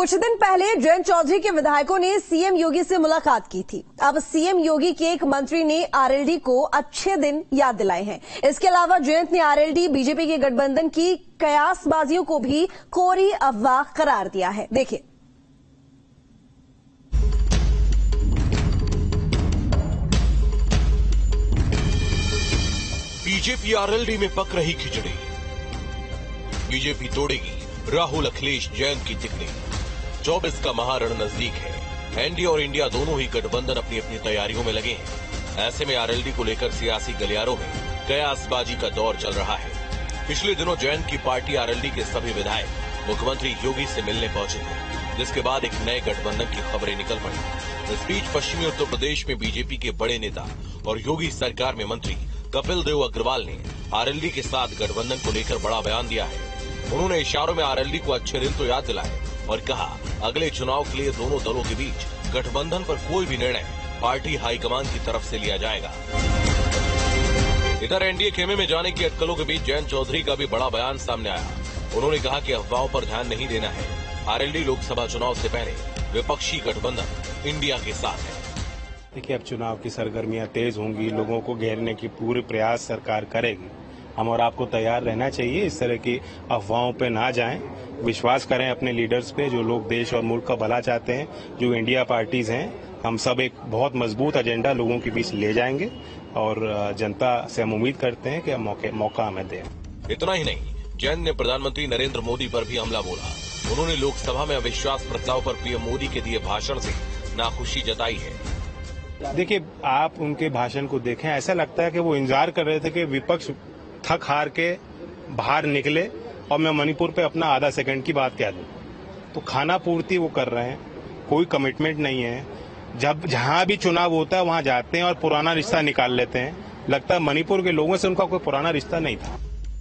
कुछ दिन पहले जयंत चौधरी के विधायकों ने सीएम योगी से मुलाकात की थी। अब सीएम योगी के एक मंत्री ने आरएलडी को अच्छे दिन याद दिलाए हैं। इसके अलावा जयंत ने आरएलडी बीजेपी के गठबंधन की कयासबाजियों को भी कोरी अफवाह करार दिया है। देखिए, बीजेपी आरएलडी में पक रही खिचड़ी। बीजेपी तोड़ेगी राहुल अखिलेश जयंत की तिकड़ी। 24 का महारण नजदीक है। एनडीए और इंडिया दोनों ही गठबंधन अपनी अपनी तैयारियों में लगे हैं। ऐसे में आरएलडी को लेकर सियासी गलियारों में कयासबाजी का दौर चल रहा है। पिछले दिनों जयंत की पार्टी आरएलडी के सभी विधायक मुख्यमंत्री योगी से मिलने पहुंचे थे, जिसके बाद एक नए गठबंधन की खबरें निकल पड़ी। इस बीच पश्चिमी उत्तर प्रदेश में बीजेपी के बड़े नेता और योगी सरकार में मंत्री कपिल देव अग्रवाल ने आरएलडी के साथ गठबंधन को लेकर बड़ा बयान दिया है। उन्होंने इशारों में आरएलडी को अच्छे दिन तो याद दिलाए और कहा, अगले चुनाव के लिए दोनों दलों के बीच गठबंधन पर कोई भी निर्णय पार्टी हाईकमान की तरफ से लिया जाएगा। इधर एनडीए खेमे में जाने की अटकलों के बीच जयंत चौधरी का भी बड़ा बयान सामने आया। उन्होंने कहा कि अफवाहों पर ध्यान नहीं देना है। आरएलडी लोकसभा चुनाव से पहले विपक्षी गठबंधन इंडिया के साथ है। देखिए, अब चुनाव की सरगर्मियां तेज होंगी, लोगों को घेरने की पूरे प्रयास सरकार करेगी। हम और आपको तैयार रहना चाहिए, इस तरह की अफवाहों पे ना जाएं, विश्वास करें अपने लीडर्स पे, जो लोग देश और मुल्क का भला चाहते हैं, जो इंडिया पार्टीज हैं। हम सब एक बहुत मजबूत एजेंडा लोगों के बीच ले जाएंगे और जनता से हम उम्मीद करते हैं कि मौका हमें दें। इतना ही नहीं, जयंत ने प्रधानमंत्री नरेंद्र मोदी पर भी हमला बोला। उन्होंने लोकसभा में अविश्वास प्रस्ताव पर पीएम मोदी के दिए भाषण से नाखुशी जताई है। देखिए, आप उनके भाषण को देखें, ऐसा लगता है कि वो इंतजार कर रहे थे कि विपक्ष थक हार के बाहर निकले और मैं मणिपुर पे अपना आधा सेकंड की बात कह दूं। तो खाना पूर्ति वो कर रहे हैं, कोई कमिटमेंट नहीं है। जब जहां भी चुनाव होता है वहां जाते हैं और पुराना रिश्ता निकाल लेते हैं। लगता है मणिपुर के लोगों से उनका कोई पुराना रिश्ता नहीं था।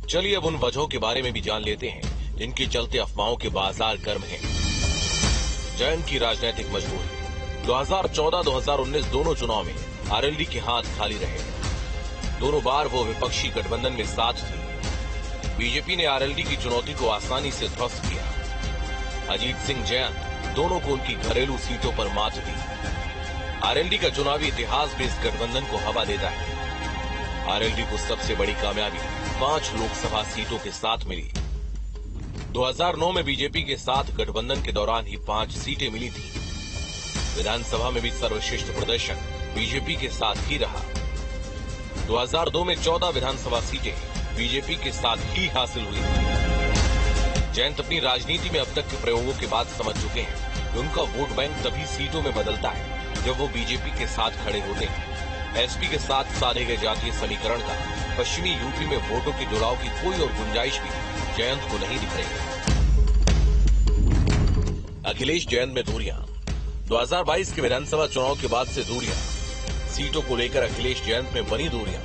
चलिए अब उन वजहों के बारे में भी जान लेते हैं जिनके चलते अफवाहों के बाजार गर्म हैं। जयंत की राजनीतिक मजबूरी। 2014-2019 दोनों चुनाव में आरएलडी के हाथ खाली रहे। दोनों बार वो विपक्षी गठबंधन में साथ थी। बीजेपी ने आरएलडी की चुनौती को आसानी से ध्वस्त किया। अजीत सिंह जयंत दोनों को उनकी घरेलू सीटों पर मात दी। आरएलडी का चुनावी इतिहास भी इस गठबंधन को हवा देता है। आरएलडी को सबसे बड़ी कामयाबी 5 लोकसभा सीटों के साथ मिली। 2009 में बीजेपी के साथ गठबंधन के दौरान ही 5 सीटें मिली थी। विधानसभा में भी सर्वश्रेष्ठ प्रदर्शन बीजेपी के साथ ही रहा। 2002 में 14 विधानसभा सीटें बीजेपी के साथ ही हासिल हुई। जयंत अपनी राजनीति में अब तक के प्रयोगों के बाद समझ चुके हैं कि उनका वोट बैंक तभी सीटों में बदलता है जब वो बीजेपी के साथ खड़े होते हैं। एसपी के साथ साधे गए जातीय समीकरण का पश्चिमी यूपी में वोटों के जुड़ाव की कोई और गुंजाइश भी जयंत को नहीं दिख रही। अखिलेश जयंत में दूरियां। 2022 के विधानसभा चुनाव के बाद से दूरियां। सीटों को लेकर अखिलेश जयंत में बनी दूरियां।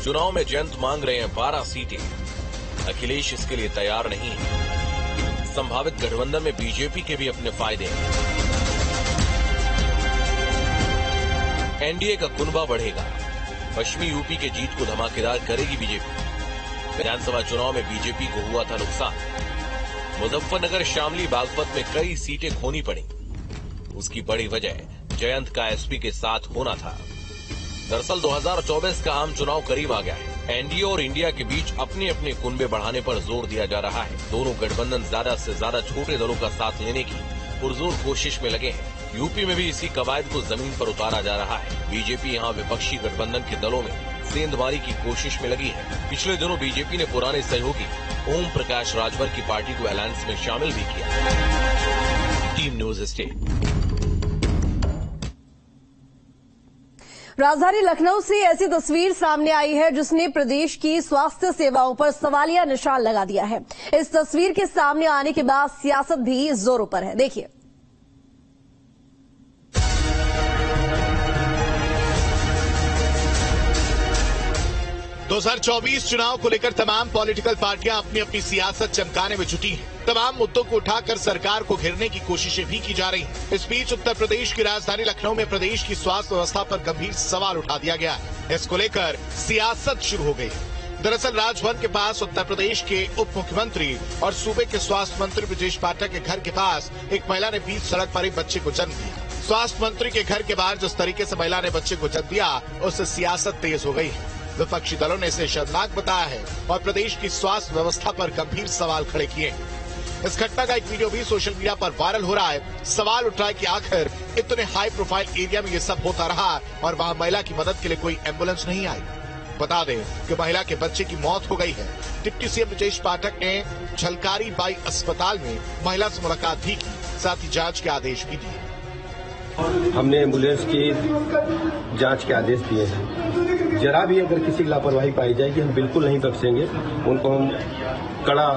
चुनाव में जयंत मांग रहे हैं 12 सीटें। अखिलेश इसके लिए तैयार नहीं है। संभावित गठबंधन में बीजेपी के भी अपने फायदे हैं। एनडीए का कुनबा बढ़ेगा। पश्चिमी यूपी के जीत को धमाकेदार करेगी बीजेपी। विधानसभा चुनाव में बीजेपी को हुआ था नुकसान। मुजफ्फरनगर, शामली, बागपत में कई सीटें खोनी पड़ी। उसकी बड़ी वजह जयंत का एसपी के साथ होना था। दरअसल 2024 का आम चुनाव करीब आ गया है। एनडीए और इंडिया के बीच अपने अपने कुनबे बढ़ाने पर जोर दिया जा रहा है। दोनों गठबंधन ज्यादा से ज्यादा छोटे दलों का साथ लेने की पुरजोर कोशिश में लगे हैं। यूपी में भी इसी कवायद को जमीन पर उतारा जा रहा है। बीजेपी यहाँ विपक्षी गठबंधन के दलों में सेंधमारी की कोशिश में लगी है। पिछले दिनों बीजेपी ने पुराने सहयोगी ओम प्रकाश राजभर की पार्टी को अलायंस में शामिल भी किया। Team news state. राजधानी लखनऊ से ऐसी तस्वीर सामने आई है जिसने प्रदेश की स्वास्थ्य सेवाओं पर सवालिया निशान लगा दिया है। इस तस्वीर के सामने आने के बाद सियासत भी जोरों पर है। देखिए, 2024 चुनाव को लेकर तमाम पॉलिटिकल पार्टियां अपनी अपनी सियासत चमकाने में जुटी हैं। तमाम मुद्दों को उठाकर सरकार को घेरने की कोशिशें भी की जा रही हैं। इस बीच उत्तर प्रदेश की राजधानी लखनऊ में प्रदेश की स्वास्थ्य व्यवस्था पर गंभीर सवाल उठा दिया गया है। इसको लेकर सियासत शुरू हो गई है। दरअसल राजभवन के पास उत्तर प्रदेश के उप मुख्यमंत्री और सूबे के स्वास्थ्य मंत्री ब्रजेश पाठक के घर के पास एक महिला ने बीच सड़क पर एक बच्चे को जन्म दिया। स्वास्थ्य मंत्री के घर के बाहर जिस तरीके से महिला ने बच्चे को जन्म दिया, उससे सियासत तेज हो गई है। विपक्षी दलों ने इसे शर्मनाक बताया है और प्रदेश की स्वास्थ्य व्यवस्था पर गंभीर सवाल खड़े किए हैं। इस घटना का एक वीडियो भी सोशल मीडिया पर वायरल हो रहा है। सवाल उठ रहा है कि आखिर इतने हाई प्रोफाइल एरिया में ये सब होता रहा और वहाँ महिला की मदद के लिए कोई एम्बुलेंस नहीं आई। बता दें कि महिला के बच्चे की मौत हो गई है। डिप्टी सीएम ब्रजेश पाठक ने झलकारी बाई अस्पताल में महिला से मुलाकात भी की, साथ ही जांच के आदेश भी दिए। हमने एम्बुलेंस की जांच के आदेश दिए हैं। जरा भी अगर किसी की लापरवाही पाई जाएगी हम बिल्कुल नहीं बख्शेंगे। उनको हम कड़ा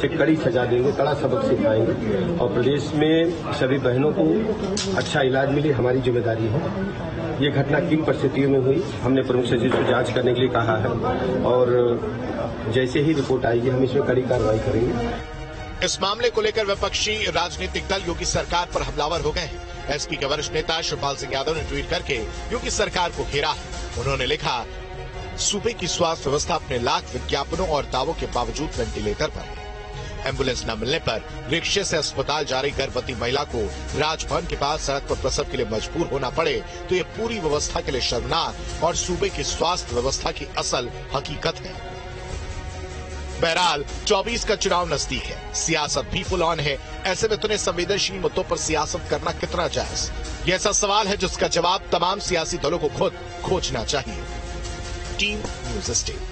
से कड़ी सजा देंगे, कड़ा सबक सिखाएंगे और प्रदेश में सभी बहनों को अच्छा इलाज मिले, हमारी जिम्मेदारी है। ये घटना किन परिस्थितियों में हुई, हमने प्रमुख सचिव से जांच करने के लिए कहा है और जैसे ही रिपोर्ट आएगी हम इसमें कड़ी कार्रवाई करेंगे। इस मामले को लेकर विपक्षी राजनीतिक दल योगी सरकार पर हमलावर हो गए हैं। एसपी के वरिष्ठ नेता शिवपाल सिंह यादव ने ट्वीट करके योगी सरकार को घेरा है। उन्होंने लिखा, सूबे की स्वास्थ्य व्यवस्था अपने लाख विज्ञापनों और दावों के बावजूद वेंटिलेटर पर है। एम्बुलेंस न मिलने पर रिक्शे से अस्पताल जा रही गर्भवती महिला को राजभवन के पास सड़क पर प्रसव के लिए मजबूर होना पड़े तो ये पूरी व्यवस्था के लिए शर्मनाक और सूबे की स्वास्थ्य व्यवस्था की असल हकीकत है। बहरहाल 24 का चुनाव नजदीक है, सियासत भी फुल ऑन है। ऐसे में इतने संवेदनशील मुद्दों पर सियासत करना कितना जायज? ये ऐसा सवाल है जिसका जवाब तमाम सियासी दलों को खुद खोजना चाहिए। Team news state.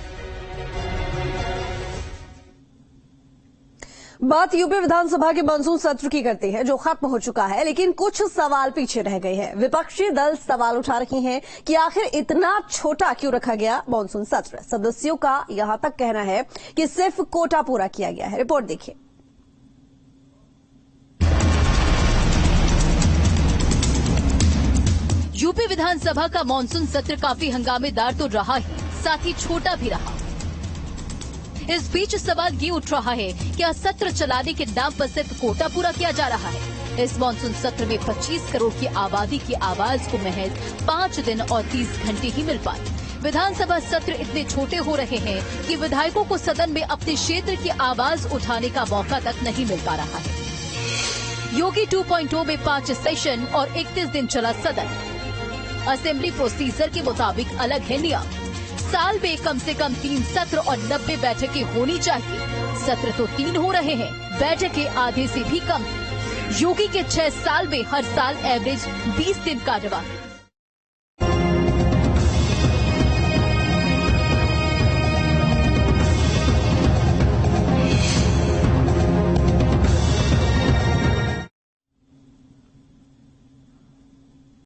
बात यूपी विधानसभा के मानसून सत्र की करते हैं जो खत्म हो चुका है, लेकिन कुछ सवाल पीछे रह गए हैं। विपक्षी दल सवाल उठा रही हैं कि आखिर इतना छोटा क्यों रखा गया मानसून सत्र। सदस्यों का यहां तक कहना है कि सिर्फ कोटा पूरा किया गया है। रिपोर्ट देखिए। यूपी विधानसभा का मानसून सत्र काफी हंगामेदार तो रहा ही, साथ ही छोटा भी रहा। इस बीच सवाल ये उठ रहा है कि सत्र चलाने के नाम पर सिर्फ कोटा पूरा किया जा रहा है। इस मानसून सत्र में 25 करोड़ की आबादी की आवाज को महज 5 दिन और 30 घंटे ही मिल पाए। विधानसभा सत्र इतने छोटे हो रहे हैं कि विधायकों को सदन में अपने क्षेत्र की आवाज उठाने का मौका तक नहीं मिल पा रहा है। योगी 2.0 में 5 सेशन और 31 दिन चला सदन। असेंबली प्रोसीजर के मुताबिक अलग है नियम। साल में कम से कम 3 सत्र और 90 बैठकें होनी चाहिए। सत्र तो 3 हो रहे हैं, बैठकें आधे से भी कम। योगी के 6 साल में हर साल एवरेज 20 दिन कार्यवाही।